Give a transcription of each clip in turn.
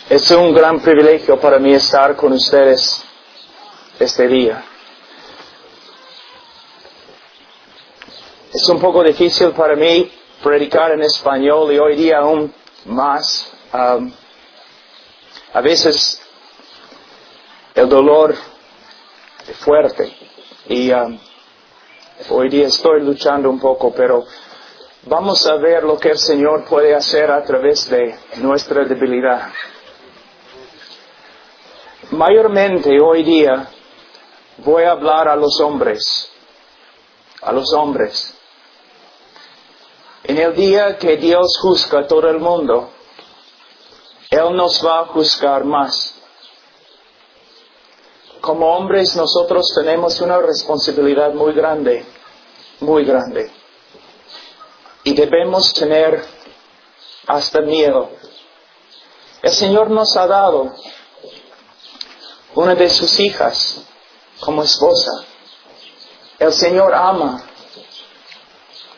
Es un gran privilegio para mí estar con ustedes este día. Es un poco difícil para mí predicar en español y hoy día aún más. A veces el dolor es fuerte y hoy día estoy luchando un poco, pero vamos a ver lo que el Señor puede hacer a través de nuestra debilidad. Mayormente hoy día voy a hablar a los hombres. En el día que Dios juzga a todo el mundo, Él nos va a juzgar más. Como hombres nosotros tenemos una responsabilidad muy grande. Y debemos tener hasta miedo. El Señor nos ha dado una de sus hijas como esposa. El Señor ama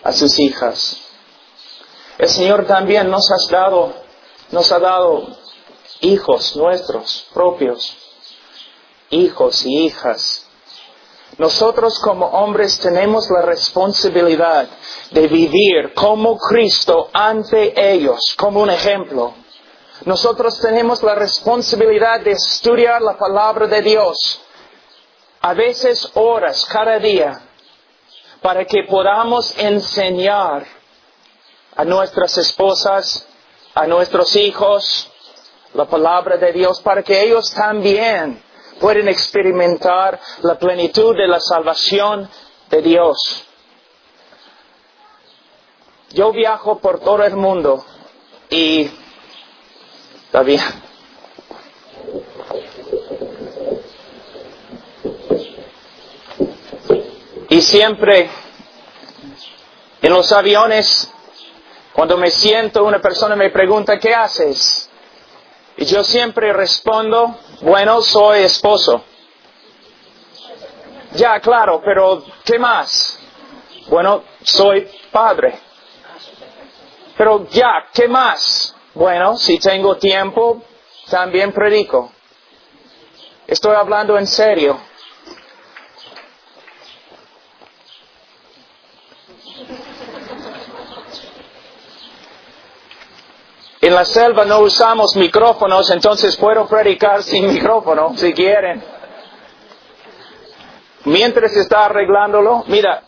a sus hijas. El Señor también nos ha dado hijos nuestros propios, hijos y hijas. Nosotros como hombres tenemos la responsabilidad de vivir como Cristo ante ellos, como un ejemplo. Nosotros tenemos la responsabilidad de estudiar la palabra de Dios, a veces horas cada día, para que podamos enseñar a nuestras esposas, a nuestros hijos, la palabra de Dios, para que ellos también puedan experimentar la plenitud de la salvación de Dios. Yo viajo por todo el mundo y todavía y siempre en los aviones, cuando me siento, una persona me pregunta, ¿qué haces? Y yo siempre respondo, bueno, soy esposo. Ya, claro, pero ¿qué más? Bueno, soy padre. Pero ya, ¿qué más? Bueno, si tengo tiempo, también predico. Estoy hablando en serio. En la selva no usamos micrófonos, entonces puedo predicar sin micrófono, si quieren. Mientras está arreglándolo, mira.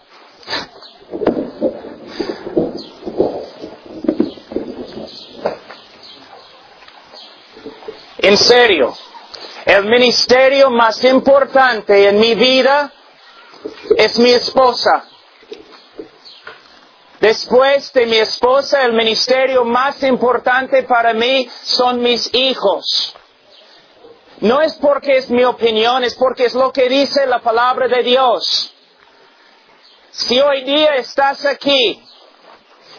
En serio, el ministerio más importante en mi vida es mi esposa. Después de mi esposa, el ministerio más importante para mí son mis hijos. No es porque es mi opinión, es porque es lo que dice la palabra de Dios. Si hoy día estás aquí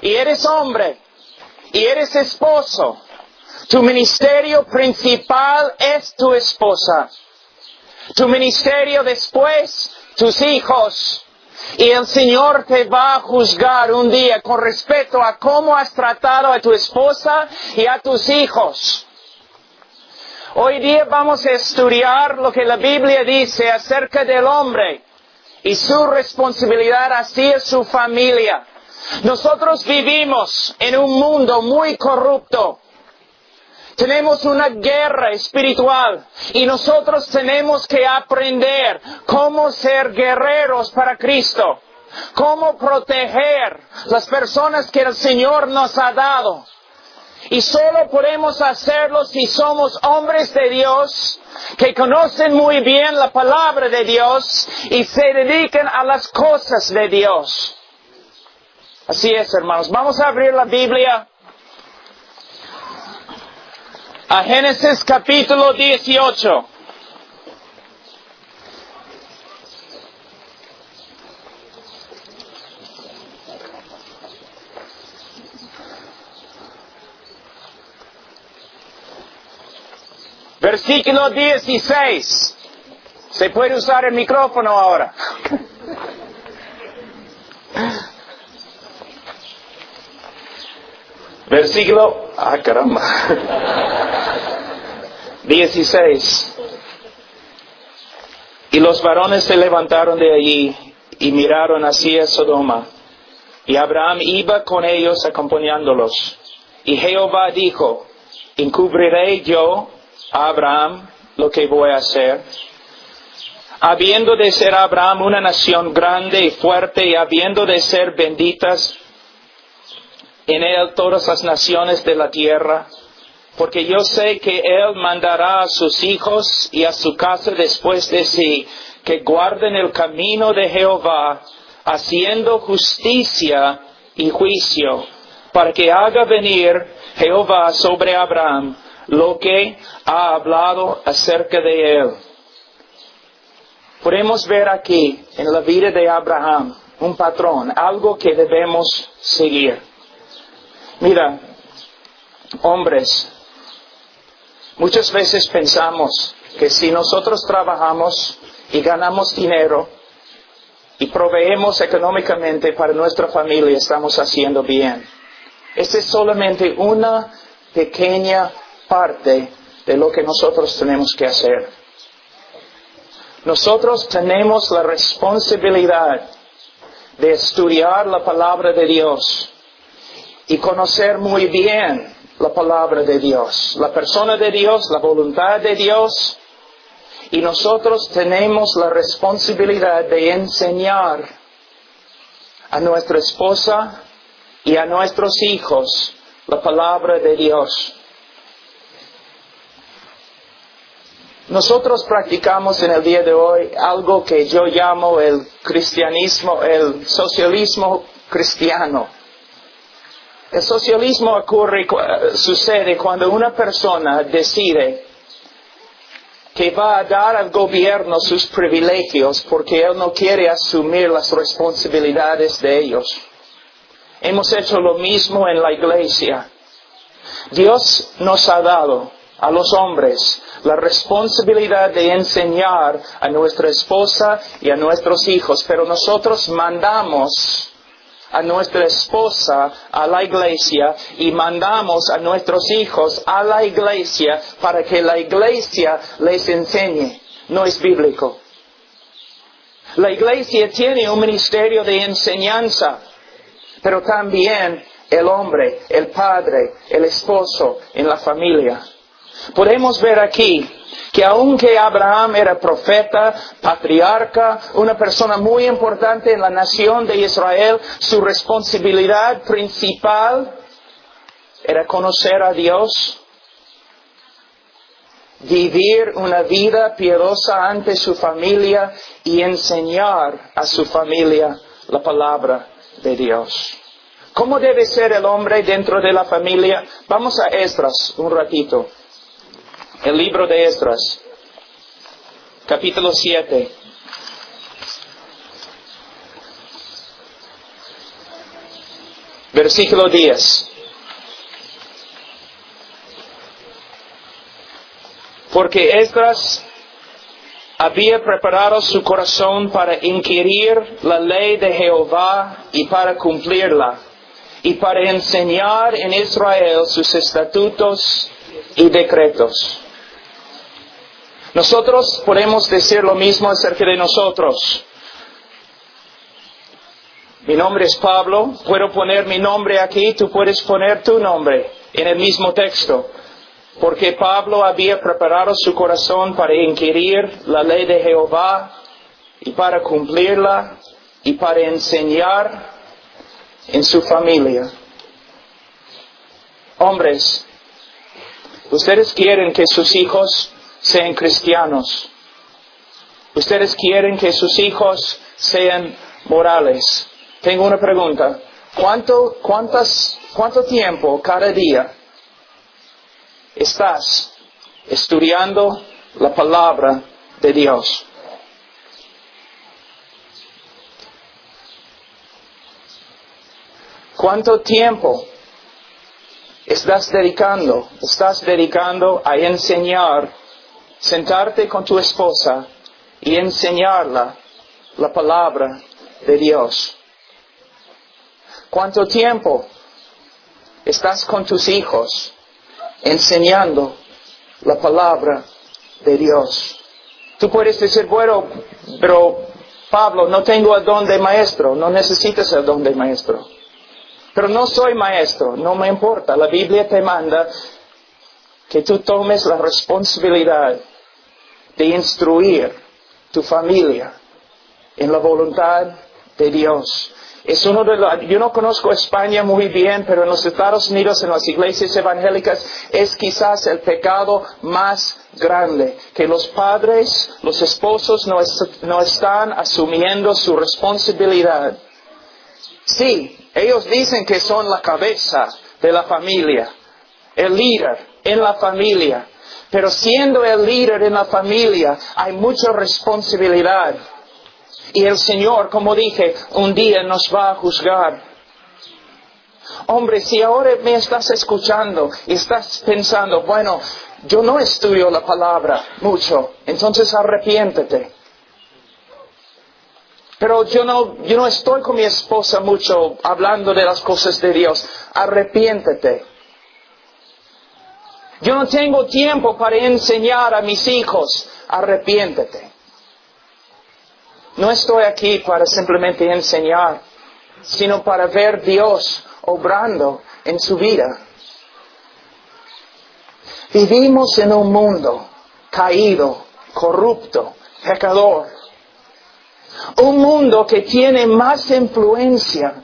y eres hombre y eres esposo, tu ministerio principal es tu esposa. Tu ministerio después, tus hijos. Y el Señor te va a juzgar un día con respecto a cómo has tratado a tu esposa y a tus hijos. Hoy día vamos a estudiar lo que la Biblia dice acerca del hombre y su responsabilidad hacia su familia. Nosotros vivimos en un mundo muy corrupto. Tenemos una guerra espiritual y nosotros tenemos que aprender cómo ser guerreros para Cristo, cómo proteger las personas que el Señor nos ha dado. Y solo podemos hacerlo si somos hombres de Dios que conocen muy bien la palabra de Dios y se dedican a las cosas de Dios. Así es, hermanos. Vamos a abrir la Biblia a Génesis capítulo 18. Versículo 16. Se puede usar el micrófono ahora. Versículo... caramba. 16. Y los varones se levantaron de allí y miraron hacia Sodoma. Y Abraham iba con ellos acompañándolos. Y Jehová dijo, ¿encubriré yo a Abraham lo que voy a hacer? Habiendo de ser Abraham una nación grande y fuerte, y habiendo de ser benditas en él todas las naciones de la tierra, porque yo sé que él mandará a sus hijos y a su casa después de sí, que guarden el camino de Jehová, haciendo justicia y juicio, para que haga venir Jehová sobre Abraham lo que ha hablado acerca de él. Podemos ver aquí en la vida de Abraham un patrón, algo que debemos seguir. Mira, hombres, muchas veces pensamos que si nosotros trabajamos y ganamos dinero y proveemos económicamente para nuestra familia, estamos haciendo bien. Esta es solamente una pequeña parte de lo que nosotros tenemos que hacer. Nosotros tenemos la responsabilidad de estudiar la palabra de Dios y conocer muy bien la palabra de Dios, la persona de Dios, la voluntad de Dios. Y nosotros tenemos la responsabilidad de enseñar a nuestra esposa y a nuestros hijos la palabra de Dios. Nosotros practicamos en el día de hoy algo que yo llamo el cristianismo, el socialismo cristiano. El socialismo sucede cuando una persona decide que va a dar al gobierno sus privilegios porque él no quiere asumir las responsabilidades de ellos. Hemos hecho lo mismo en la iglesia. Dios nos ha dado a los hombres la responsabilidad de enseñar a nuestra esposa y a nuestros hijos, pero nosotros mandamos a nuestra esposa a la iglesia y mandamos a nuestros hijos a la iglesia para que la iglesia les enseñe. No es bíblico. La iglesia tiene un ministerio de enseñanza, pero también el hombre, el padre, el esposo en la familia. Podemos ver aquí que aunque Abraham era profeta, patriarca, una persona muy importante en la nación de Israel, su responsabilidad principal era conocer a Dios, vivir una vida piadosa ante su familia y enseñar a su familia la palabra de Dios. ¿Cómo debe ser el hombre dentro de la familia? Vamos a Esdras un ratito. El libro de Esdras, capítulo 7. Versículo 10. Porque Esdras había preparado su corazón para inquirir la ley de Jehová y para cumplirla, y para enseñar en Israel sus estatutos y decretos. Nosotros podemos decir lo mismo acerca de nosotros. Mi nombre es Pablo, puedo poner mi nombre aquí, tú puedes poner tu nombre en el mismo texto. Porque Pablo había preparado su corazón para inquirir la ley de Jehová y para cumplirla y para enseñar en su familia. Hombres, ustedes quieren que sus hijos sean cristianos. Ustedes quieren que sus hijos sean morales. Tengo una pregunta. ¿Cuánto tiempo cada día estás estudiando la palabra de Dios? ¿Cuánto tiempo estás dedicando a enseñar, sentarte con tu esposa y enseñarla la palabra de Dios? ¿Cuánto tiempo estás con tus hijos enseñando la palabra de Dios. Tú puedes decir, bueno, pero Pablo, no tengo el don de maestro. No necesitas el don de maestro. Pero no soy maestro, no me importa. La Biblia te manda que tú tomes la responsabilidad de instruir tu familia en la voluntad de Dios. Es uno de los, yo no conozco España muy bien, pero en los Estados Unidos, en las iglesias evangélicas, es quizás el pecado más grande, que los padres, los esposos no están asumiendo su responsabilidad. Sí, ellos dicen que son la cabeza de la familia, el líder en la familia, pero siendo el líder en la familia hay mucha responsabilidad. Y el Señor, como dije, un día nos va a juzgar. Hombre, si ahora me estás escuchando y estás pensando, bueno, yo no estudio la palabra mucho, entonces arrepiéntete. Pero yo no estoy con mi esposa mucho hablando de las cosas de Dios. Arrepiéntete. Yo no tengo tiempo para enseñar a mis hijos. Arrepiéntete. No estoy aquí para simplemente enseñar, sino para ver Dios obrando en su vida. Vivimos en un mundo caído, corrupto, pecador. Un mundo que tiene más influencia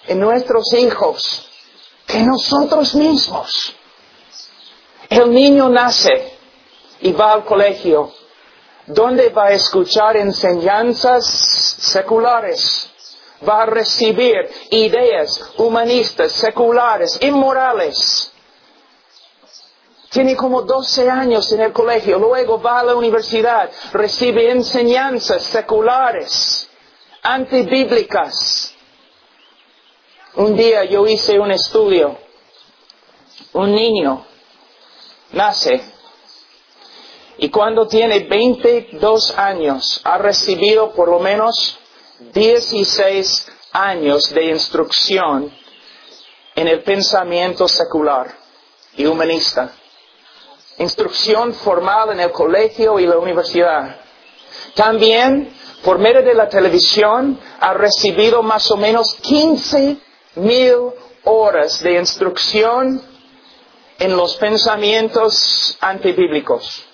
en nuestros hijos que nosotros mismos. El niño nace y va al colegio, donde va a escuchar enseñanzas seculares. Va a recibir ideas humanistas, seculares, inmorales. Tiene como 12 años en el colegio, luego va a la universidad, recibe enseñanzas seculares, antibíblicas. Un día yo hice un estudio. Un niño nace y cuando tiene 22 años ha recibido por lo menos 16 años de instrucción en el pensamiento secular y humanista. Instrucción formal en el colegio y la universidad. También, por medio de la televisión, ha recibido más o menos 15,000 horas de instrucción en los pensamientos antibíblicos.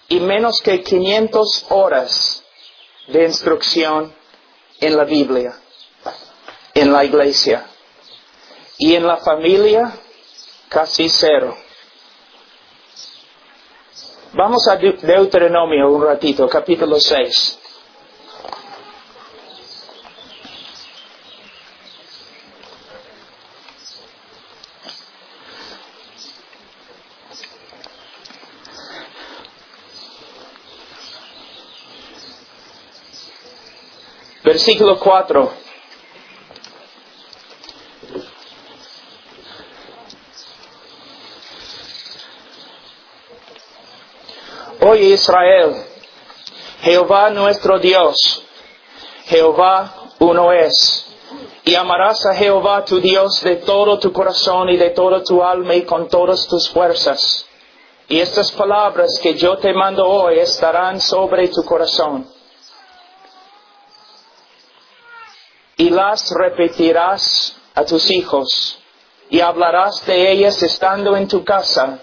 Y menos que 500 horas de instrucción en la Biblia, en la iglesia. Y en la familia, casi cero. Vamos a Deuteronomio un ratito, capítulo 6. Versículo 4. Oye Israel, Jehová nuestro Dios, Jehová uno es. Y amarás a Jehová tu Dios de todo tu corazón y de toda tu alma y con todas tus fuerzas. Y estas palabras que yo te mando hoy estarán sobre tu corazón. Y las repetirás a tus hijos, y hablarás de ellas estando en tu casa,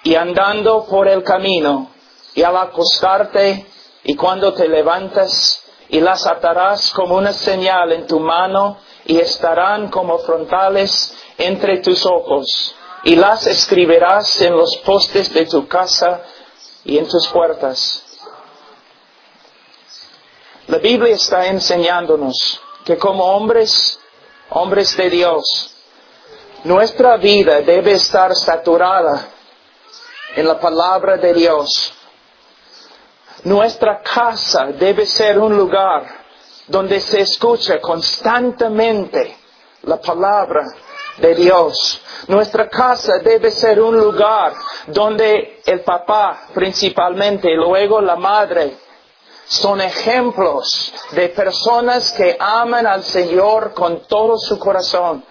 y andando por el camino, y al acostarte, y cuando te levantas, y las atarás como una señal en tu mano, y estarán como frontales entre tus ojos, y las escribirás en los postes de tu casa y en tus puertas. La Biblia está enseñándonos que como hombres de Dios, nuestra vida debe estar saturada en la palabra de Dios. Nuestra casa debe ser un lugar donde se escucha constantemente la palabra de Dios. Nuestra casa debe ser un lugar donde el papá principalmente y luego la madre son ejemplos de personas que aman al Señor con todo su corazón,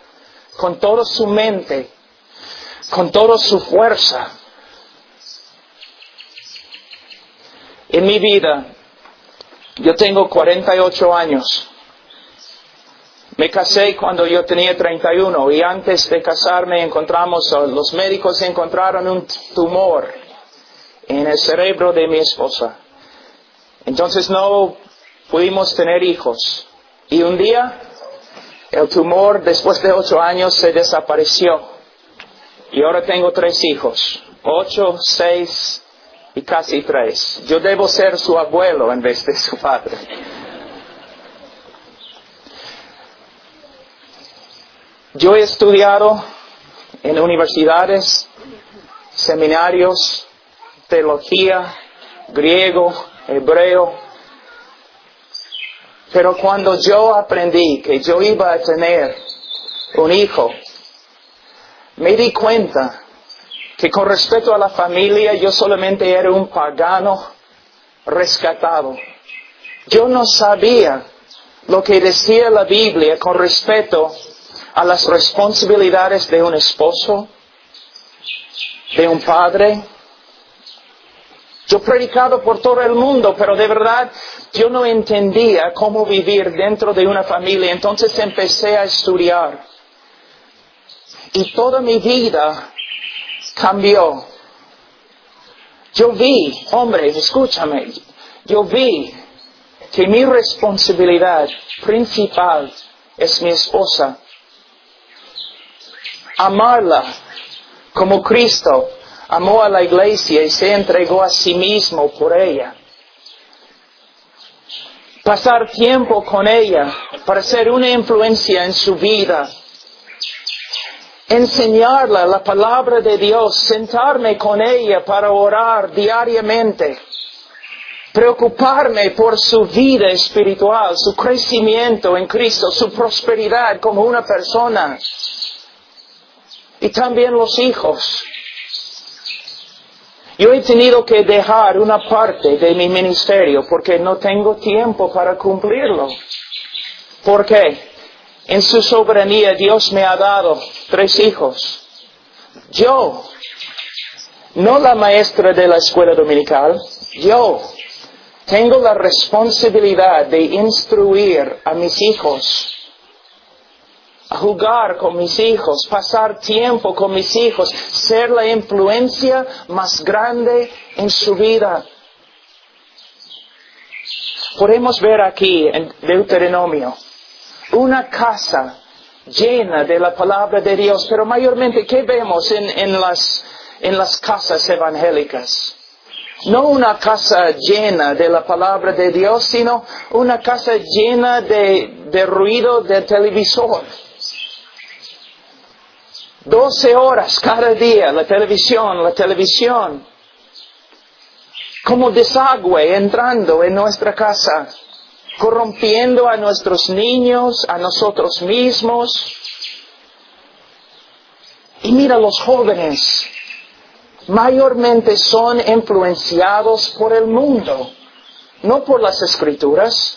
con toda su mente, con toda su fuerza. En mi vida, yo tengo 48 años. Me casé cuando yo tenía 31 y antes de casarme los médicos encontraron un tumor en el cerebro de mi esposa. Entonces no pudimos tener hijos. Y un día, el tumor después de 8 años se desapareció. Y ahora tengo 3 hijos, 8, 6 y casi 3. Yo debo ser su abuelo en vez de su padre. Yo he estudiado en universidades, seminarios, teología, griego, hebreo. Pero cuando yo aprendí que yo iba a tener un hijo, me di cuenta que con respecto a la familia yo solamente era un pagano rescatado. Yo no sabía lo que decía la Biblia con respecto a las responsabilidades de un esposo, de un padre. Yo he predicado por todo el mundo, pero de verdad yo no entendía cómo vivir dentro de una familia. Entonces empecé a estudiar. Y toda mi vida cambió. Yo vi, hombre, escúchame, yo vi que mi responsabilidad principal es mi esposa. Amarla como Cristo amó a la iglesia y se entregó a sí mismo por ella. Pasar tiempo con ella para ser una influencia en su vida. Enseñarla la palabra de Dios, sentarme con ella para orar diariamente. Preocuparme por su vida espiritual, su crecimiento en Cristo, su prosperidad como una persona. Y también los hijos. Yo he tenido que dejar una parte de mi ministerio porque no tengo tiempo para cumplirlo. ¿Por qué? En su soberanía Dios me ha dado 3 hijos. Yo, no la maestra de la escuela dominical, yo tengo la responsabilidad de instruir a mis hijos, a jugar con mis hijos, pasar tiempo con mis hijos, ser la influencia más grande en su vida. Podemos ver aquí en Deuteronomio una casa llena de la palabra de Dios, pero mayormente, ¿qué vemos en las casas evangélicas? No una casa llena de la palabra de Dios, sino una casa llena de ruido de televisor. 12 horas cada día, la televisión. Como desagüe entrando en nuestra casa, corrompiendo a nuestros niños, a nosotros mismos. Y mira, los jóvenes mayormente son influenciados por el mundo, no por las Escrituras.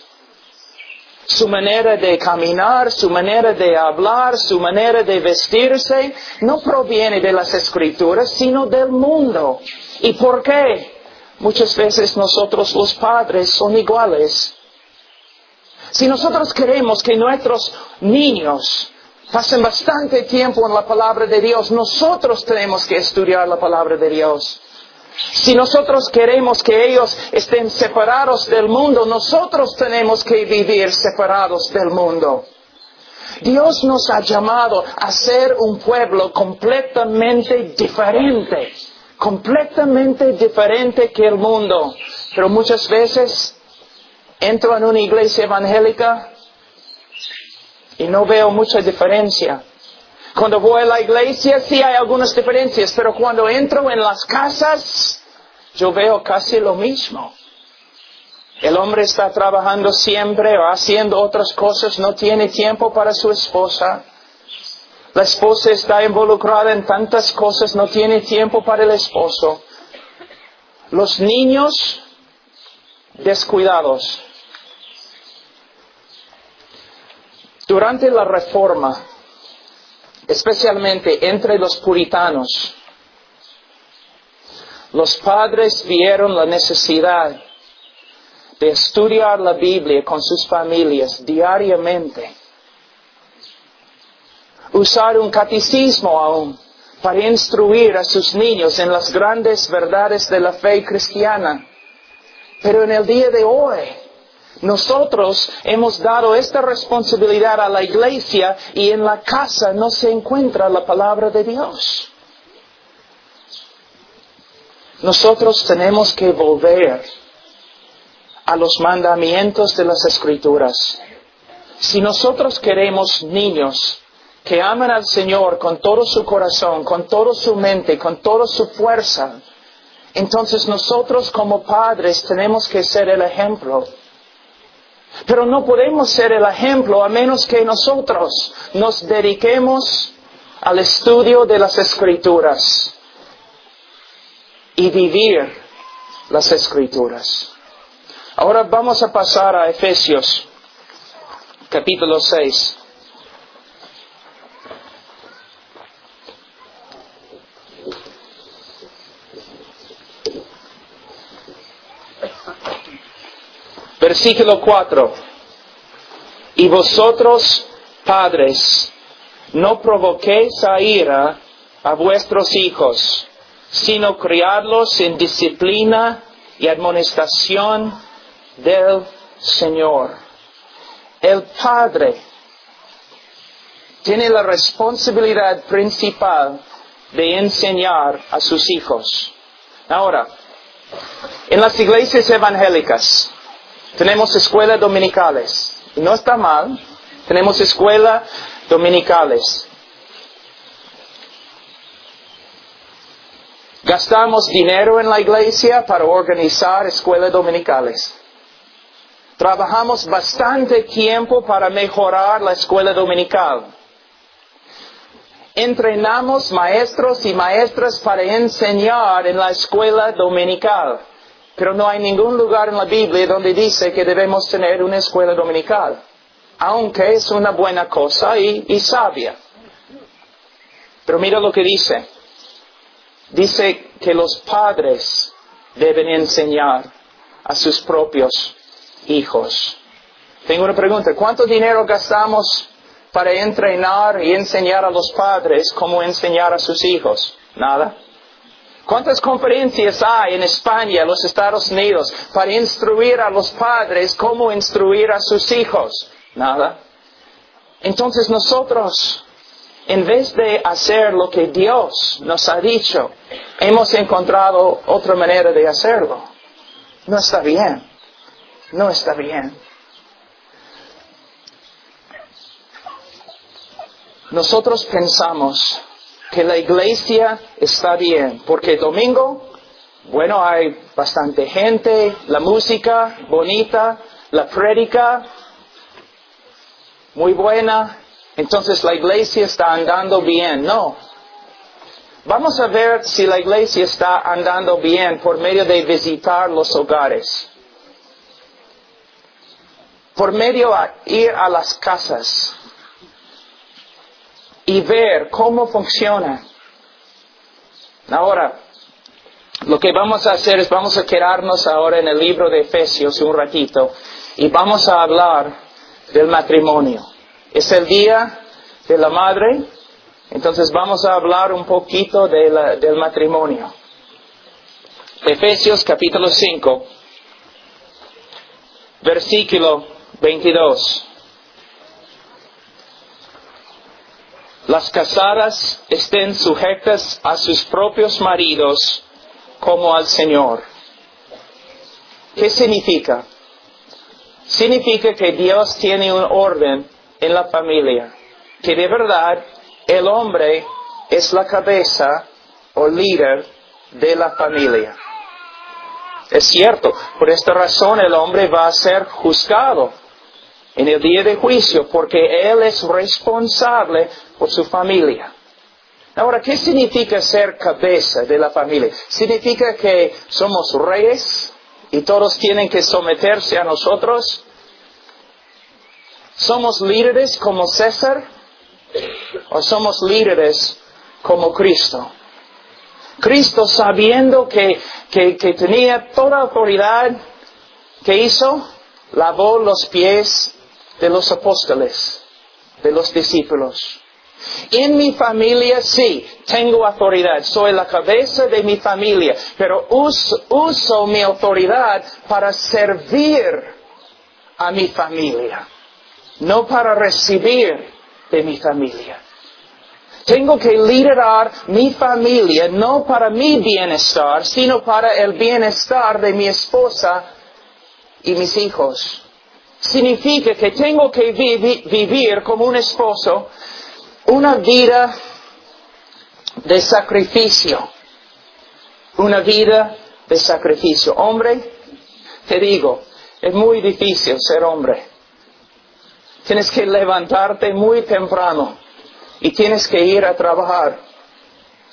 Su manera de caminar, su manera de hablar, su manera de vestirse, no proviene de las Escrituras, sino del mundo. ¿Y por qué? Muchas veces nosotros los padres son iguales. Si nosotros queremos que nuestros niños pasen bastante tiempo en la palabra de Dios, nosotros tenemos que estudiar la palabra de Dios. Si nosotros queremos que ellos estén separados del mundo, nosotros tenemos que vivir separados del mundo. Dios nos ha llamado a ser un pueblo completamente diferente que el mundo. Pero muchas veces entro en una iglesia evangélica y no veo mucha diferencia. Cuando voy a la iglesia sí hay algunas diferencias, pero cuando entro en las casas, yo veo casi lo mismo. El hombre está trabajando siempre o haciendo otras cosas, no tiene tiempo para su esposa. La esposa está involucrada en tantas cosas, no tiene tiempo para el esposo. Los niños descuidados. Durante la Reforma especialmente entre los puritanos, los padres vieron la necesidad de estudiar la Biblia con sus familias diariamente. Usar un catecismo aún para instruir a sus niños en las grandes verdades de la fe cristiana. Pero en el día de hoy, nosotros hemos dado esta responsabilidad a la iglesia y en la casa no se encuentra la palabra de Dios. Nosotros tenemos que volver a los mandamientos de las Escrituras. Si nosotros queremos niños que aman al Señor con todo su corazón, con toda su mente, con toda su fuerza, entonces nosotros como padres tenemos que ser el ejemplo. Pero no podemos ser el ejemplo a menos que nosotros nos dediquemos al estudio de las Escrituras y vivir las Escrituras. Ahora vamos a pasar a Efesios, capítulo 6. Versículo 4. Y vosotros, padres, no provoquéis a ira a vuestros hijos, sino criadlos en disciplina y admonestación del Señor. El padre tiene la responsabilidad principal de enseñar a sus hijos. Ahora, en las iglesias evangélicas tenemos escuelas dominicales. Y no está mal, tenemos escuelas dominicales. Gastamos dinero en la iglesia para organizar escuelas dominicales. Trabajamos bastante tiempo para mejorar la escuela dominical. Entrenamos maestros y maestras para enseñar en la escuela dominical. Pero no hay ningún lugar en la Biblia donde dice que debemos tener una escuela dominical. Aunque es una buena cosa y sabia. Pero mira lo que dice. Dice que los padres deben enseñar a sus propios hijos. Tengo una pregunta. ¿Cuánto dinero gastamos para entrenar y enseñar a los padres cómo enseñar a sus hijos? Nada. ¿Cuántas conferencias hay en España, en los Estados Unidos, para instruir a los padres cómo instruir a sus hijos? Nada. Entonces nosotros, en vez de hacer lo que Dios nos ha dicho, hemos encontrado otra manera de hacerlo. No está bien. No está bien. Nosotros pensamos que la iglesia está bien, porque domingo, bueno, hay bastante gente, la música bonita, la prédica muy buena, entonces la iglesia está andando bien. No. Vamos a ver si la iglesia está andando bien por medio de visitar los hogares. Por medio de ir a las casas y ver cómo funciona. Ahora, lo que vamos a hacer es vamos a quedarnos ahora en el libro de Efesios un ratito y vamos a hablar del matrimonio. Es el día de la madre, entonces vamos a hablar un poquito del matrimonio. Efesios capítulo 5, versículo 22. Las casadas estén sujetas a sus propios maridos como al Señor. ¿Qué significa? Significa que Dios tiene un orden en la familia. Que de verdad el hombre es la cabeza o líder de la familia. Es cierto, por esta razón el hombre va a ser juzgado en el día de juicio, porque él es responsable por su familia. Ahora, ¿qué significa ser cabeza de la familia? ¿Significa que somos reyes y todos tienen que someterse a nosotros? ¿Somos líderes como César? ¿O somos líderes como Cristo? Cristo, sabiendo que tenía toda autoridad, ¿qué hizo? Lavó los pies de los apóstoles, de los discípulos. En mi familia sí, tengo autoridad, soy la cabeza de mi familia, pero uso mi autoridad para servir a mi familia, no para recibir de mi familia. Tengo que liderar mi familia no para mi bienestar, sino para el bienestar de mi esposa y mis hijos. Significa que tengo que vivir como un esposo una vida de sacrificio. Una vida de sacrificio. Hombre, te digo, es muy difícil ser hombre. Tienes que levantarte muy temprano y tienes que ir a trabajar.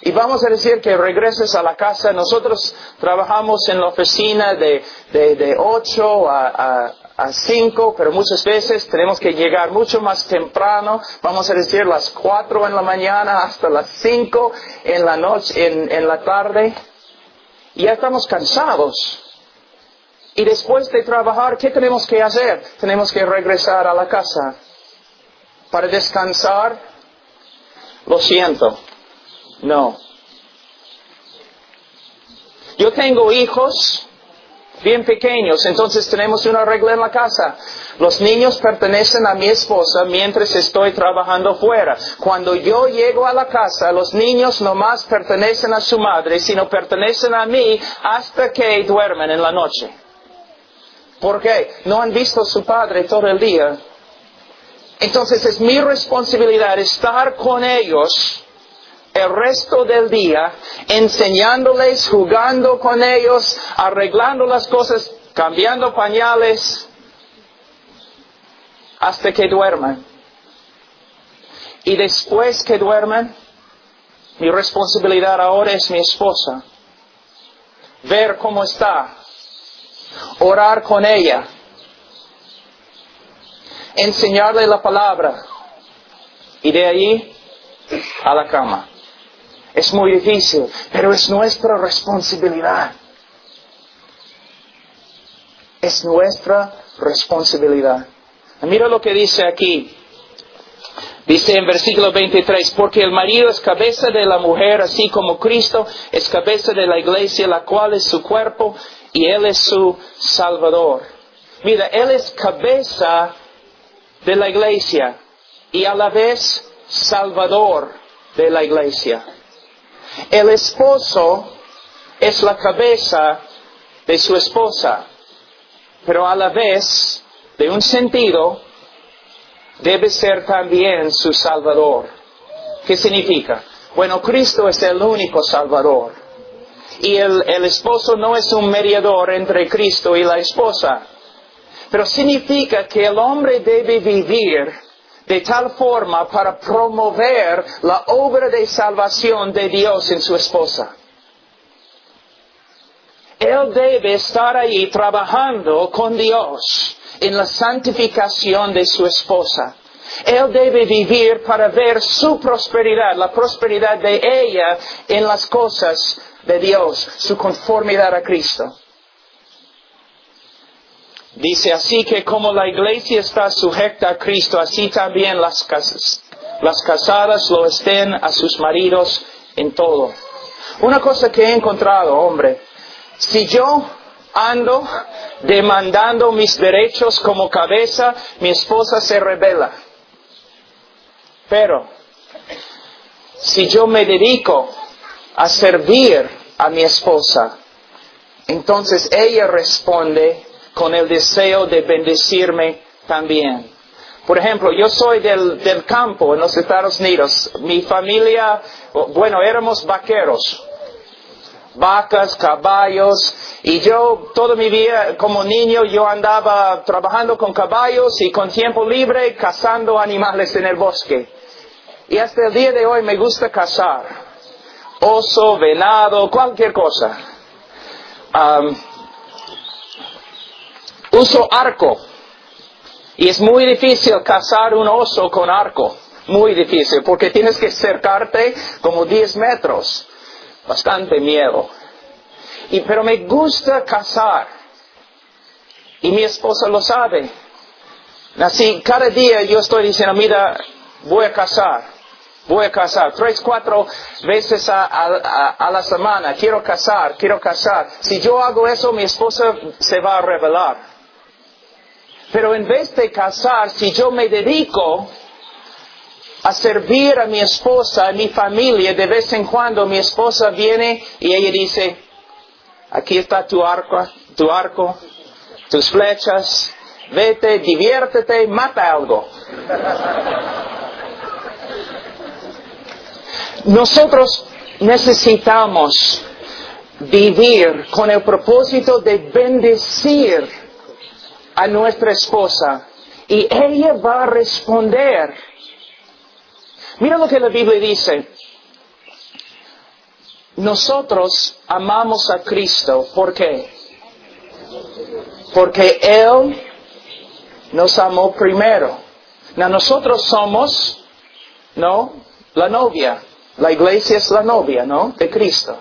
Y vamos a decir que regreses a la casa. Nosotros trabajamos en la oficina de 8 a 5, pero muchas veces tenemos que llegar mucho más temprano. Vamos a decir las 4 en la mañana hasta las 5 en la noche, en la tarde. Y ya estamos cansados. Y después de trabajar, ¿qué tenemos que hacer? Tenemos que regresar a la casa para descansar. Lo siento. No. Yo tengo hijos bien pequeños, entonces tenemos una regla en la casa. Los niños pertenecen a mi esposa mientras estoy trabajando fuera. Cuando yo llego a la casa, los niños no más pertenecen a su madre, sino pertenecen a mí hasta que duermen en la noche. ¿Por qué? No han visto a su padre todo el día. Entonces es mi responsabilidad estar con ellos el resto del día, enseñándoles, jugando con ellos, arreglando las cosas, cambiando pañales, hasta que duerman. Y después que duerman, mi responsabilidad ahora es mi esposa. Ver cómo está, orar con ella, enseñarle la palabra, y de allí a la cama. Es muy difícil, pero es nuestra responsabilidad. Es nuestra responsabilidad. Mira lo que dice aquí. Dice en versículo 23, porque el marido es cabeza de la mujer, así como Cristo es cabeza de la iglesia, la cual es su cuerpo, y Él es su Salvador. Mira, Él es cabeza de la iglesia, y a la vez Salvador de la iglesia. El esposo es la cabeza de su esposa, pero a la vez, de un sentido, debe ser también su Salvador. ¿Qué significa? Bueno, Cristo es el único Salvador. Y el esposo no es un mediador entre Cristo y la esposa. Pero significa que el hombre debe vivir de tal forma para promover la obra de salvación de Dios en su esposa. Él debe estar ahí trabajando con Dios en la santificación de su esposa. Él debe vivir para ver su prosperidad, la prosperidad de ella en las cosas de Dios, su conformidad a Cristo. Dice, así que como la iglesia está sujeta a Cristo, así también las casadas lo estén a sus maridos en todo. Una cosa que he encontrado, hombre, si yo ando demandando mis derechos como cabeza, mi esposa se rebela. Pero, si yo me dedico a servir a mi esposa, entonces ella responde con el deseo de bendecirme también. Por ejemplo, yo soy del campo en los Estados Unidos. Mi familia, bueno, éramos vaqueros. Vacas, caballos, y yo toda mi vida como niño yo andaba trabajando con caballos y con tiempo libre cazando animales en el bosque. Y hasta el día de hoy me gusta cazar. Oso, venado, cualquier cosa. Uso arco. Y es muy difícil cazar un oso con arco. Muy difícil, porque tienes que acercarte como 10 metros. Bastante miedo. Pero me gusta cazar. Y mi esposa lo sabe. Así, cada día yo estoy diciendo, mira, voy a cazar. 3, 4 veces a la semana. Quiero cazar. Si yo hago eso, mi esposa se va a rebelar. Pero en vez de cazar, si yo me dedico a servir a mi esposa, a mi familia, de vez en cuando mi esposa viene y ella dice, aquí está tu arco, tus flechas, vete, diviértete, mata algo. Nosotros necesitamos vivir con el propósito de bendecir a nuestra esposa y ella va a responder. Mira lo que la Biblia dice. Nosotros amamos a Cristo. ¿Por qué? Porque Él nos amó primero. Nosotros somos, ¿no? La novia. La iglesia es la novia, ¿no? De Cristo.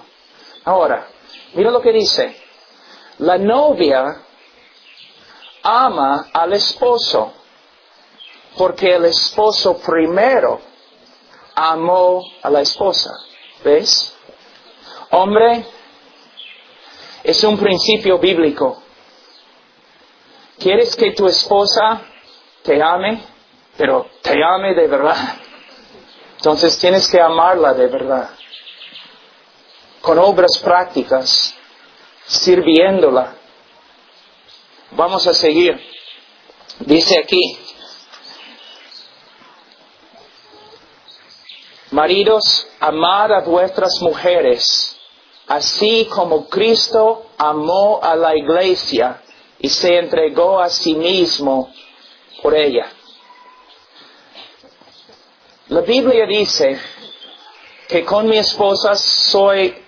Ahora, mira lo que dice. La novia ama al esposo. Porque el esposo primero amó a la esposa. ¿Ves? Hombre, es un principio bíblico. ¿Quieres que tu esposa te ame? Pero te ame de verdad. Entonces tienes que amarla de verdad. Con obras prácticas. Sirviéndola. Vamos a seguir. Dice aquí. Maridos, amad a vuestras mujeres, así como Cristo amó a la iglesia y se entregó a sí mismo por ella. La Biblia dice que con mi esposa soy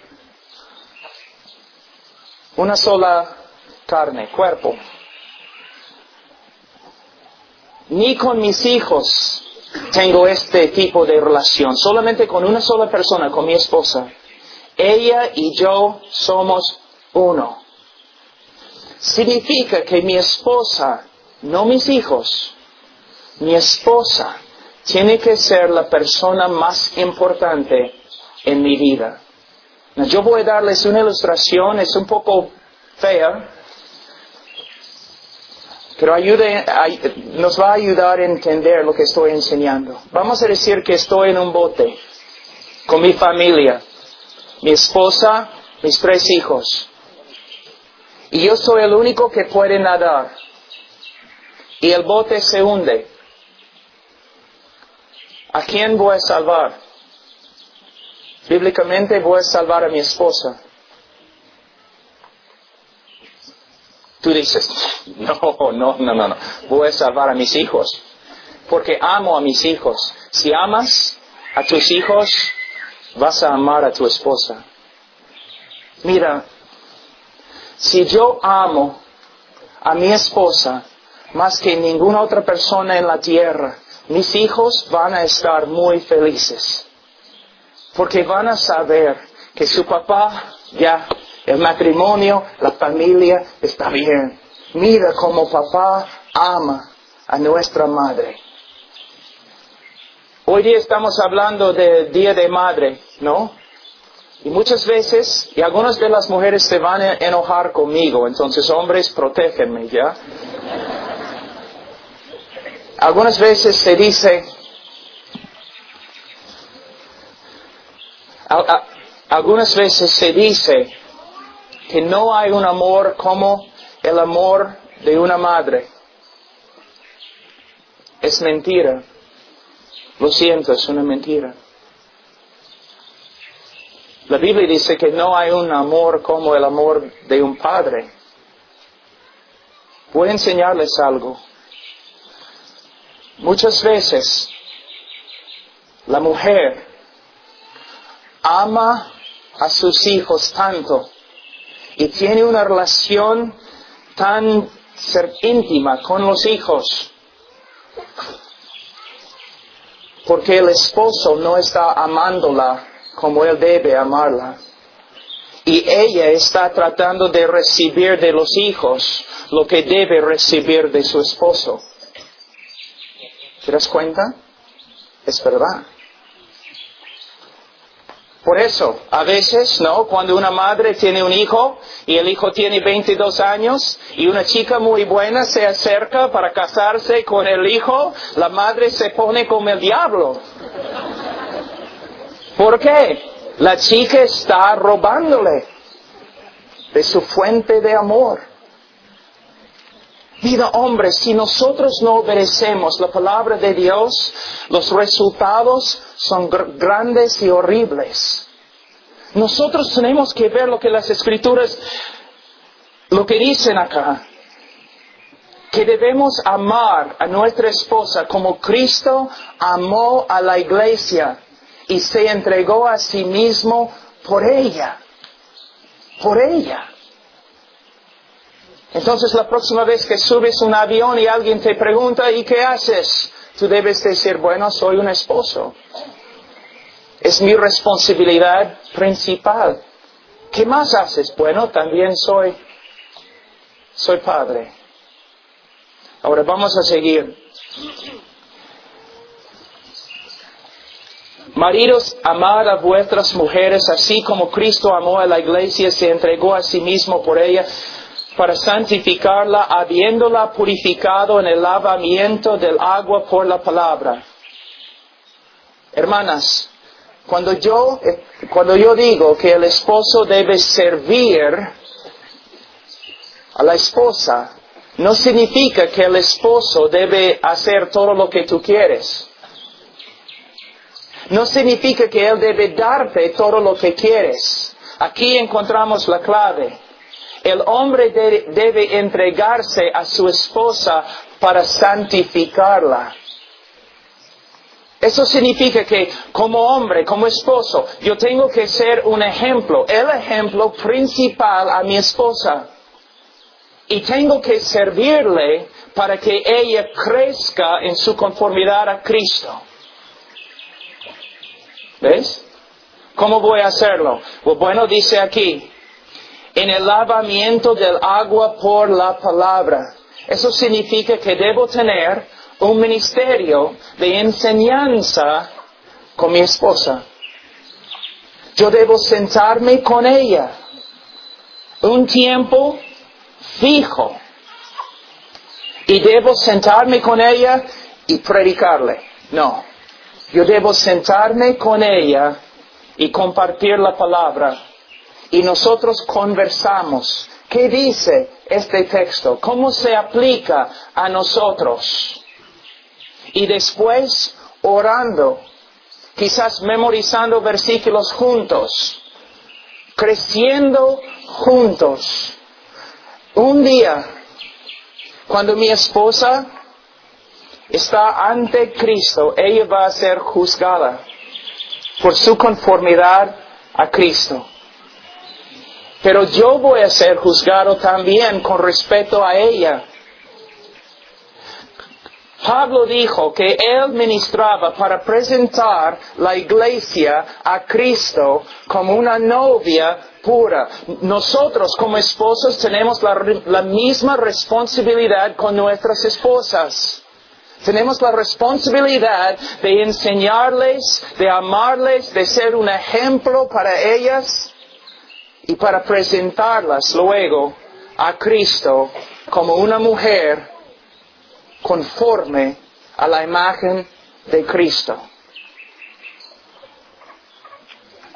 una sola carne, cuerpo. Ni con mis hijos tengo este tipo de relación. Solamente con una sola persona, con mi esposa. Ella y yo somos uno. Significa que mi esposa, no mis hijos, mi esposa tiene que ser la persona más importante en mi vida. Yo voy a darles una ilustración, es un poco fea, pero nos va a ayudar a entender lo que estoy enseñando. Vamos a decir que estoy en un bote con mi familia, mi esposa, mis 3 hijos. Y yo soy el único que puede nadar. Y el bote se hunde. ¿A quién voy a salvar? Bíblicamente voy a salvar a mi esposa. Tú dices, no. Voy a salvar a mis hijos. Porque amo a mis hijos. Si amas a tus hijos, vas a amar a tu esposa. Mira, si yo amo a mi esposa más que ninguna otra persona en la tierra, mis hijos van a estar muy felices. Porque van a saber que su papá ya... El matrimonio, la familia está bien. Mira cómo papá ama a nuestra madre. Hoy día estamos hablando del Día de Madre, ¿no? Y muchas veces, y algunas de las mujeres se van a enojar conmigo, entonces hombres, protégenme, ¿ya? Algunas veces se dice... Algunas veces se dice que no hay un amor como el amor de una madre. Es mentira. Lo siento, es una mentira. La Biblia dice que no hay un amor como el amor de un padre. Voy a enseñarles algo. Muchas veces la mujer ama a sus hijos tanto y tiene una relación tan íntima con los hijos Porque el esposo no está amándola como él debe amarla. Y ella está tratando de recibir de los hijos lo que debe recibir de su esposo. ¿Te das cuenta? Es verdad. Por eso, a veces, ¿no? Cuando una madre tiene un hijo y el hijo tiene 22 años y una chica muy buena se acerca para casarse con el hijo, la madre se pone como el diablo. ¿Por qué? La chica está robándole de su fuente de amor. Mira, hombres, si nosotros no obedecemos la palabra de Dios, los resultados son grandes y horribles. Nosotros tenemos que ver lo que las Escrituras, lo que dicen acá. Que debemos amar a nuestra esposa como Cristo amó a la iglesia y se entregó a sí mismo por ella. Por ella. Entonces la próxima vez que subes un avión y alguien te pregunta, ¿y qué haces? Tú debes decir, bueno, soy un esposo. Es mi responsabilidad principal. ¿Qué más haces? Bueno, también soy padre. Ahora vamos a seguir. Maridos, amad a vuestras mujeres, así como Cristo amó a la iglesia y se entregó a sí mismo por ella, para santificarla, habiéndola purificado en el lavamiento del agua por la palabra. Hermanas, cuando yo digo que el esposo debe servir a la esposa, no significa que el esposo debe hacer todo lo que tú quieres. No significa que él debe darte todo lo que quieres. Aquí encontramos la clave. El hombre debe entregarse a su esposa para santificarla. Eso significa que como hombre, como esposo, yo tengo que ser un ejemplo, el ejemplo principal a mi esposa. Y tengo que servirle para que ella crezca en su conformidad a Cristo. ¿Ves? ¿Cómo voy a hacerlo? Pues bueno, dice aquí, en el lavamiento del agua por la palabra. Eso significa que debo tener un ministerio de enseñanza con mi esposa. Yo debo sentarme con ella un tiempo fijo. Y debo sentarme con ella y predicarle. No. Yo debo sentarme con ella y compartir la palabra. Y nosotros conversamos. ¿Qué dice este texto? ¿Cómo se aplica a nosotros? Y después orando. Quizás memorizando versículos juntos. Creciendo juntos. Un día, cuando mi esposa está ante Cristo, ella va a ser juzgada por su conformidad a Cristo. Pero yo voy a ser juzgado también con respecto a ella. Pablo dijo que él ministraba para presentar la iglesia a Cristo como una novia pura. Nosotros como esposos tenemos la misma responsabilidad con nuestras esposas. Tenemos la responsabilidad de enseñarles, de amarles, de ser un ejemplo para ellas y para presentarlas luego a Cristo como una mujer conforme a la imagen de Cristo.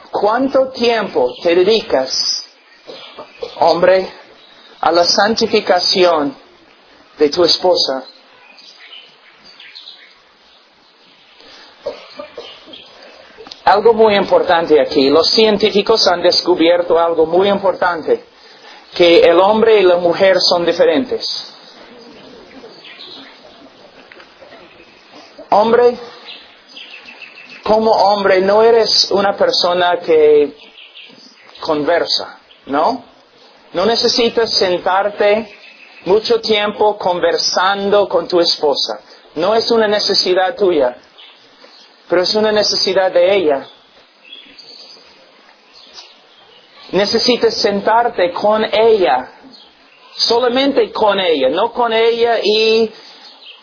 ¿Cuánto tiempo te dedicas, hombre, a la santificación de tu esposa? Algo muy importante aquí. Los científicos han descubierto algo muy importante. Que el hombre y la mujer son diferentes. Hombre, como hombre no eres una persona que conversa, ¿no? No necesitas sentarte mucho tiempo conversando con tu esposa. No es una necesidad tuya. pero es una necesidad de ella. Necesitas sentarte con ella, solamente con ella, no con ella y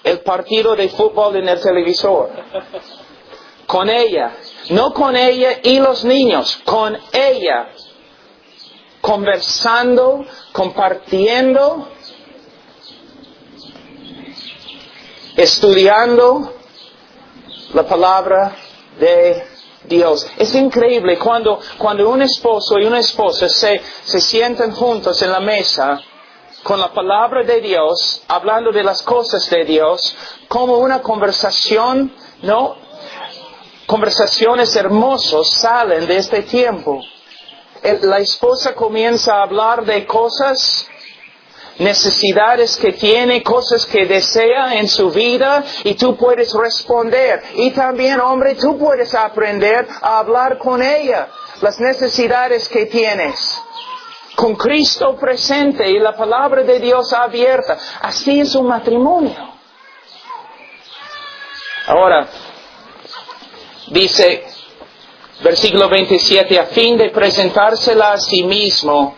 el partido de fútbol en el televisor. Con ella, no con ella y los niños, con ella. Conversando, compartiendo, estudiando la palabra de Dios. Es increíble cuando un esposo y una esposa se sientan juntos en la mesa con la palabra de Dios, hablando de las cosas de Dios, como una conversación, ¿no? Conversaciones hermosas salen de este tiempo. La esposa comienza a hablar de cosas, necesidades que tiene, cosas que desea en su vida, y tú puedes responder. Y también, hombre, tú puedes aprender a hablar con ella las necesidades que tienes. Con Cristo presente y la palabra de Dios abierta. Así es un matrimonio. Ahora, dice, versículo 27, a fin de presentársela a sí mismo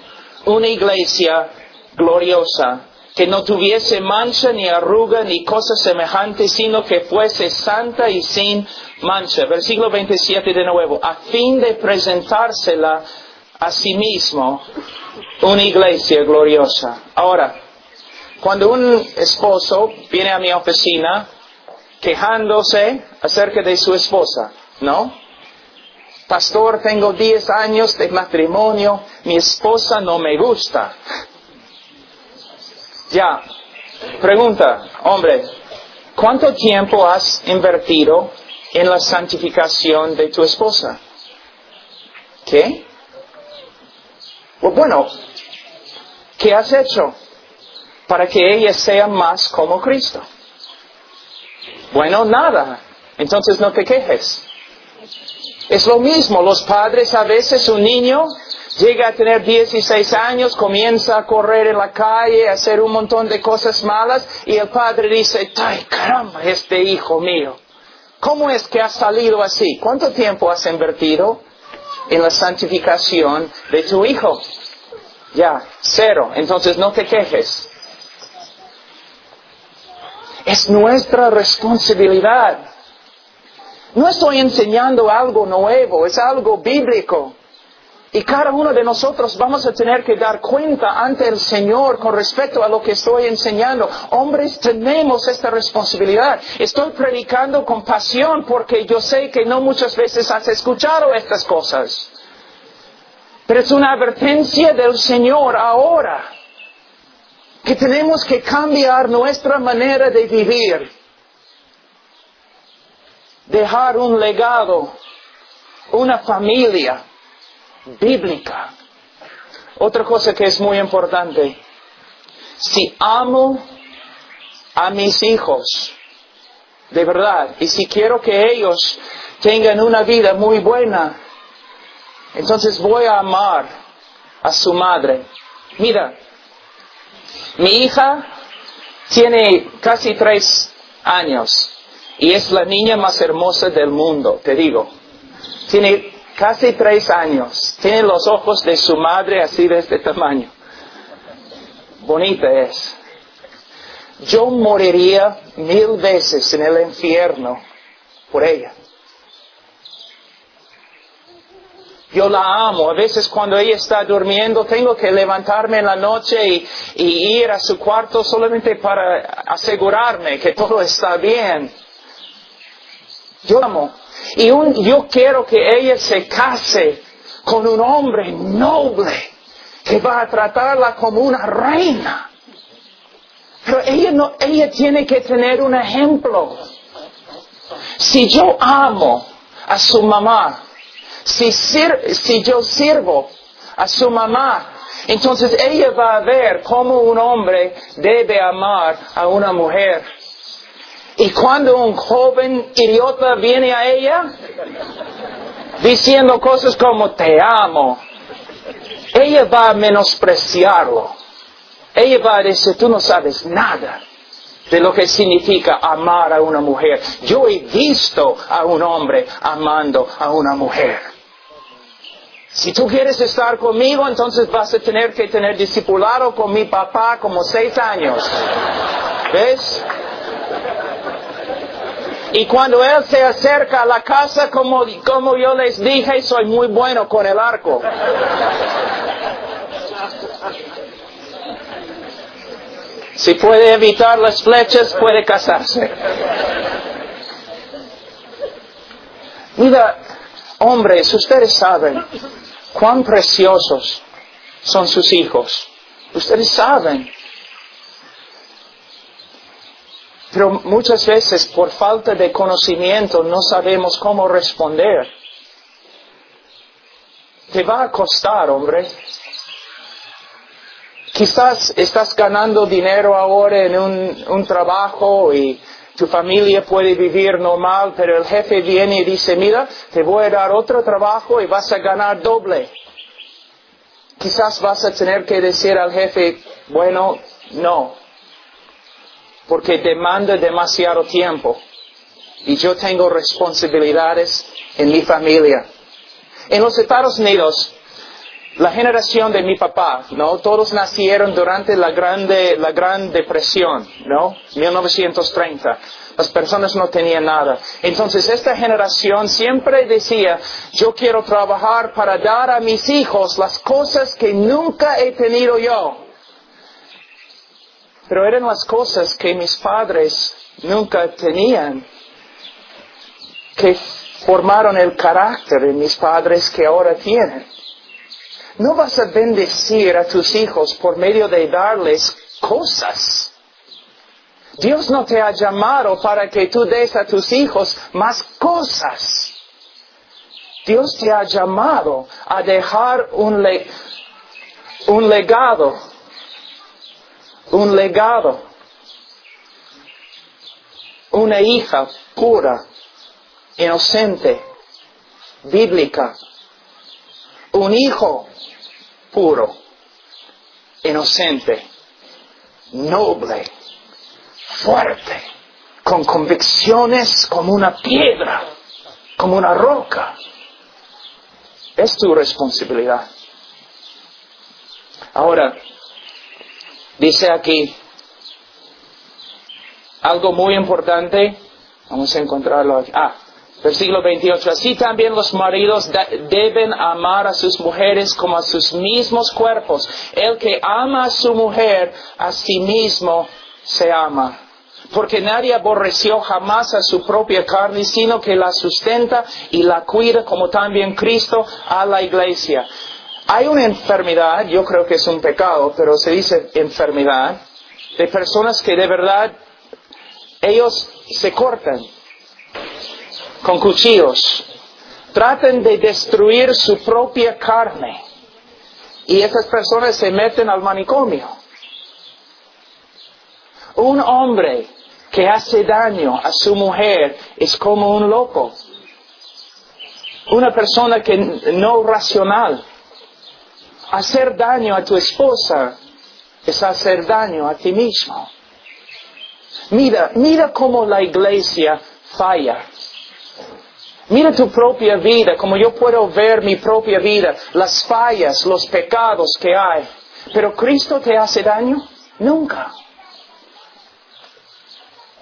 una iglesia gloriosa, que no tuviese mancha ni arruga ni cosa semejante, sino que fuese santa y sin mancha. Versículo 27 de nuevo, a fin de presentársela a sí mismo una iglesia gloriosa. Ahora, cuando un esposo viene a mi oficina quejándose acerca de su esposa, ¿no? Pastor, tengo 10 años de matrimonio, mi esposa no me gusta. Ya, pregunta, hombre, ¿cuánto tiempo has invertido en la santificación de tu esposa? ¿Qué? Bueno, ¿qué has hecho para que ella sea más como Cristo? Bueno, nada. Entonces no te quejes. Es lo mismo, los padres a veces, un niño llega a tener 16 años, comienza a correr en la calle, a hacer un montón de cosas malas, y el padre dice, ¡ay, caramba, este hijo mío! ¿Cómo es que has salido así? ¿Cuánto tiempo has invertido en la santificación de tu hijo? Ya, 0. Entonces no te quejes. Es nuestra responsabilidad. No estoy enseñando algo nuevo, es algo bíblico. Y cada uno de nosotros vamos a tener que dar cuenta ante el Señor con respecto a lo que estoy enseñando. Hombres, tenemos esta responsabilidad. Estoy predicando con pasión porque yo sé que no muchas veces has escuchado estas cosas. Pero es una advertencia del Señor ahora, que tenemos que cambiar nuestra manera de vivir. Dejar un legado, una familia bíblica. Otra cosa que es muy importante, si amo a mis hijos, de verdad, y si quiero que ellos tengan una vida muy buena, entonces voy a amar a su madre. Mira, mi hija tiene casi 3 años. Y es la niña más hermosa del mundo, te digo. Tiene casi 3 años. Tiene los ojos de su madre así de este tamaño. Bonita es. Yo moriría 1000 veces en el infierno por ella. Yo la amo. A veces cuando ella está durmiendo tengo que levantarme en la noche y ir a su cuarto solamente para asegurarme que todo está bien. Yo amo. Y yo quiero que ella se case con un hombre noble que va a tratarla como una reina. Pero ella tiene que tener un ejemplo. Si yo amo a su mamá, si yo sirvo a su mamá, entonces ella va a ver cómo un hombre debe amar a una mujer. Y cuando un joven idiota viene a ella diciendo cosas como te amo, ella va a menospreciarlo. Ella va a decir, tú no sabes nada. de lo que significa amar a una mujer. Yo he visto a un hombre amando a una mujer. Si tú quieres estar conmigo, entonces vas a tener que tener discipulado con mi papá como 6 años. ¿Ves? Y cuando él se acerca a la casa, como yo les dije, soy muy bueno con el arco. Si puede evitar las flechas, puede casarse. Mira, hombres, ustedes saben cuán preciosos son sus hijos. Ustedes saben. Pero muchas veces, por falta de conocimiento, no sabemos cómo responder. Te va a costar, hombre. Quizás estás ganando dinero ahora en un trabajo y tu familia puede vivir normal, pero el jefe viene y dice, mira, te voy a dar otro trabajo y vas a ganar doble. Quizás vas a tener que decir al jefe, bueno, no, porque demanda demasiado tiempo y yo tengo responsabilidades en mi familia. En los Estados Unidos, la generación de mi papá, ¿no? Todos nacieron durante la Gran Depresión, ¿no? 1930. Las personas no tenían nada. Entonces esta generación siempre decía, yo quiero trabajar para dar a mis hijos las cosas que nunca he tenido yo. Pero eran las cosas que mis padres nunca tenían, que formaron el carácter de mis padres que ahora tienen. No vas a bendecir a tus hijos por medio de darles cosas. Dios no te ha llamado para que tú des a tus hijos más cosas. Dios te ha llamado a dejar un legado. Un legado. Una hija pura, inocente, bíblica. Un hijo puro, inocente, noble, fuerte, con convicciones como una piedra, como una roca. Es tu responsabilidad. Ahora, dice aquí algo muy importante. Vamos a encontrarlo aquí. Versículo 28. Así también los maridos deben amar a sus mujeres como a sus mismos cuerpos. El que ama a su mujer, a sí mismo se ama. Porque nadie aborreció jamás a su propia carne, sino que la sustenta y la cuida, como también Cristo a la iglesia. Hay una enfermedad, yo creo que es un pecado, pero se dice enfermedad, de personas que de verdad, ellos se cortan con cuchillos, tratan de destruir su propia carne, y estas personas se meten al manicomio. Un hombre que hace daño a su mujer es como un loco, una persona que no racional. Hacer daño a tu esposa es hacer daño a ti mismo. Mira cómo la iglesia falla. Mira tu propia vida, como yo puedo ver mi propia vida, las fallas, los pecados que hay. ¿Pero Cristo te hace daño? Nunca.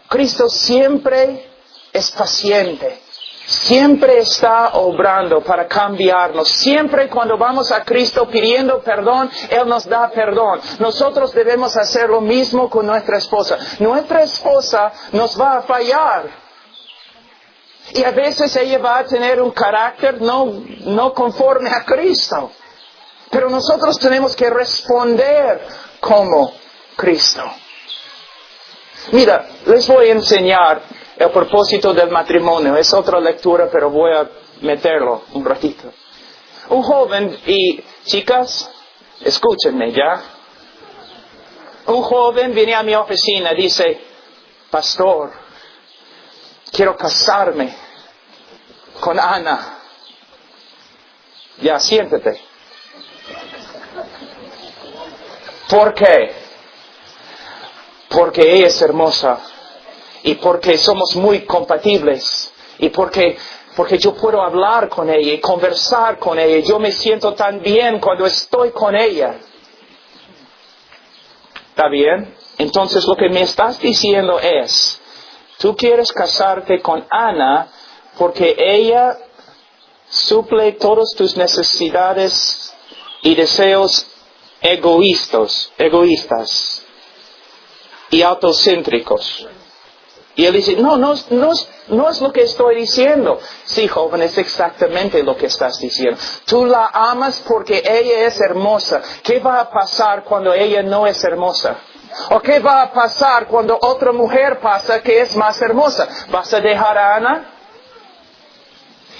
Cristo siempre es paciente. Siempre está obrando para cambiarnos. Siempre cuando vamos a Cristo pidiendo perdón, Él nos da perdón. Nosotros debemos hacer lo mismo con nuestra esposa. Nuestra esposa nos va a fallar. Y a veces ella va a tener un carácter no conforme a Cristo. Pero nosotros tenemos que responder como Cristo. Mira, les voy a enseñar el propósito del matrimonio. Es otra lectura, pero voy a meterlo un ratito. Un joven, y chicas, escúchenme ya. Un joven viene a mi oficina y dice, pastor, quiero casarme con Ana. Ya, siéntate. ¿Por qué? porque ella es hermosa y porque somos muy compatibles y porque yo puedo hablar con ella y conversar con ella. Yo me siento tan bien cuando estoy con ella. ¿Está bien? Entonces lo que me estás diciendo es, tú quieres casarte con Ana porque ella suple todas tus necesidades y deseos egoístas y autocéntricos. Y él dice, no es lo que estoy diciendo. Sí, joven, es exactamente lo que estás diciendo. Tú la amas porque ella es hermosa. ¿Qué va a pasar cuando ella no es hermosa? ¿O qué va a pasar cuando otra mujer pasa que es más hermosa? ¿Vas a dejar a Ana?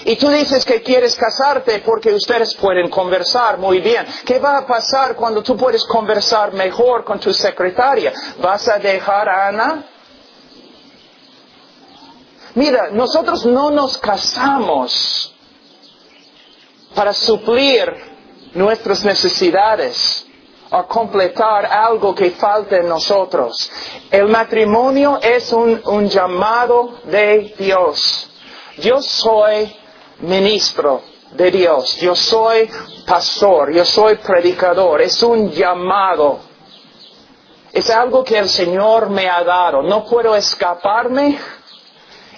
Y tú dices que quieres casarte porque ustedes pueden conversar muy bien. ¿Qué va a pasar cuando tú puedes conversar mejor con tu secretaria? ¿Vas a dejar a Ana? Mira, nosotros no nos casamos para suplir nuestras necesidades o completar algo que falta en nosotros. El matrimonio es un llamado de Dios. Yo soy ministro de Dios. Yo soy pastor. Yo soy predicador. Es un llamado. Es algo que el Señor me ha dado. No puedo escaparme.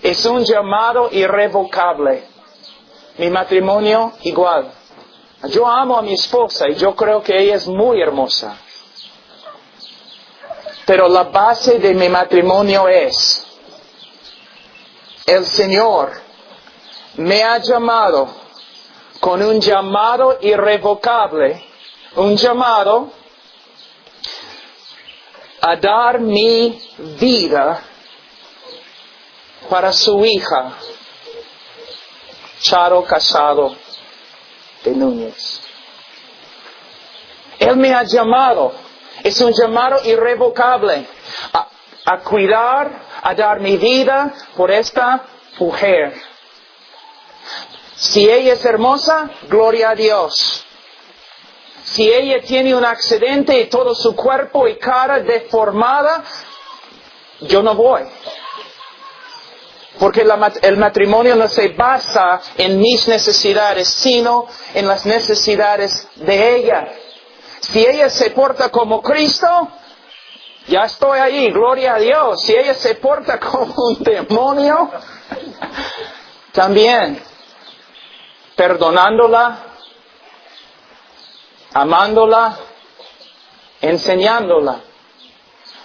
Es un llamado irrevocable. Mi matrimonio igual. Yo amo a mi esposa y yo creo que ella es muy hermosa. Pero la base de mi matrimonio es, el Señor me ha llamado con un llamado irrevocable, un llamado a dar mi vida para su hija, Charo Casado de Núñez. Él me ha llamado, es un llamado irrevocable, a cuidar, a dar mi vida por esta mujer. Si ella es hermosa, gloria a Dios. Si ella tiene un accidente y todo su cuerpo y cara deformada, yo no voy. Porque el matrimonio no se basa en mis necesidades, sino en las necesidades de ella. Si ella se porta como Cristo, ya estoy ahí, gloria a Dios. Si ella se porta como un demonio, también perdonándola, amándola, enseñándola.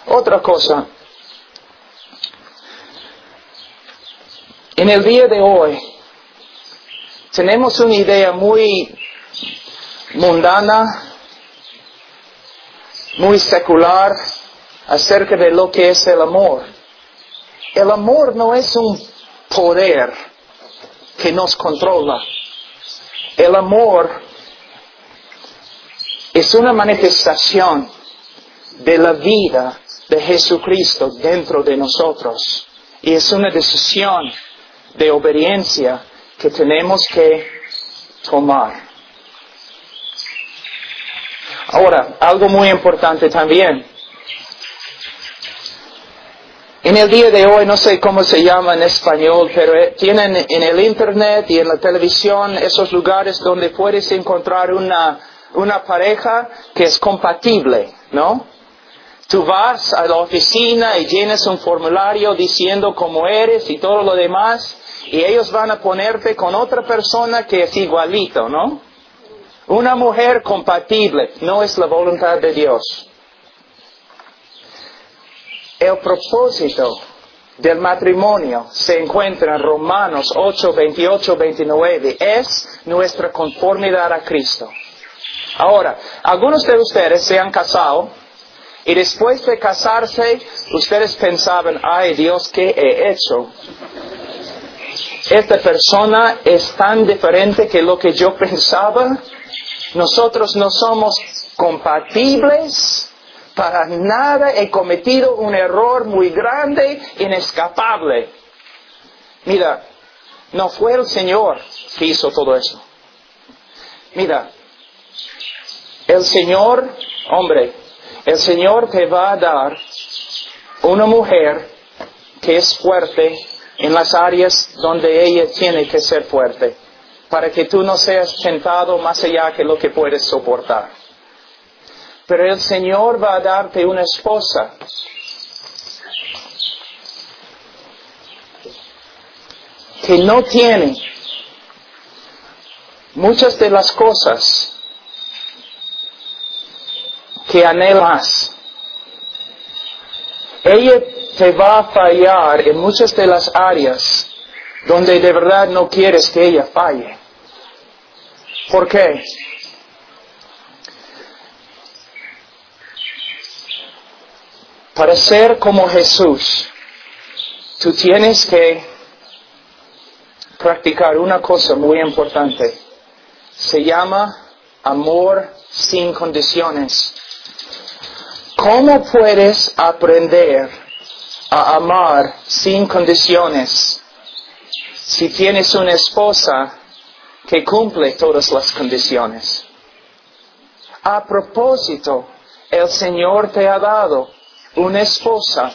Otra cosa. En el día de hoy, tenemos una idea muy mundana, muy secular, acerca de lo que es el amor. El amor no es un poder que nos controla. El amor es una manifestación de la vida de Jesucristo dentro de nosotros. Y es una decisión de obediencia que tenemos que tomar. Ahora, algo muy importante también. En el día de hoy, no sé cómo se llama en español, pero tienen en el internet y en la televisión esos lugares donde puedes encontrar una pareja que es compatible, ¿no? Tú vas a la oficina y llenas un formulario diciendo cómo eres y todo lo demás, y ellos van a ponerte con otra persona que es igualito, ¿no? Una mujer compatible no es la voluntad de Dios. El propósito del matrimonio se encuentra en Romanos 8, 28, 29. Es nuestra conformidad a Cristo. Ahora, algunos de ustedes se han casado y después de casarse, ustedes pensaban, ay Dios, ¿qué he hecho? Esta persona es tan diferente que lo que yo pensaba. Nosotros no somos compatibles. Para nada, he cometido un error muy grande, inescapable. Mira, no fue el Señor que hizo todo eso. Mira, el Señor, hombre, el Señor te va a dar una mujer que es fuerte en las áreas donde ella tiene que ser fuerte, para que tú no seas tentado más allá que lo que puedes soportar. Pero el Señor va a darte una esposa que no tiene muchas de las cosas que anhelas. Ella te va a fallar en muchas de las áreas donde de verdad no quieres que ella falle. ¿Por qué? Para ser como Jesús, tú tienes que practicar una cosa muy importante. Se llama amor sin condiciones. ¿Cómo puedes aprender a amar sin condiciones si tienes una esposa que cumple todas las condiciones? A propósito, el Señor te ha dado una esposa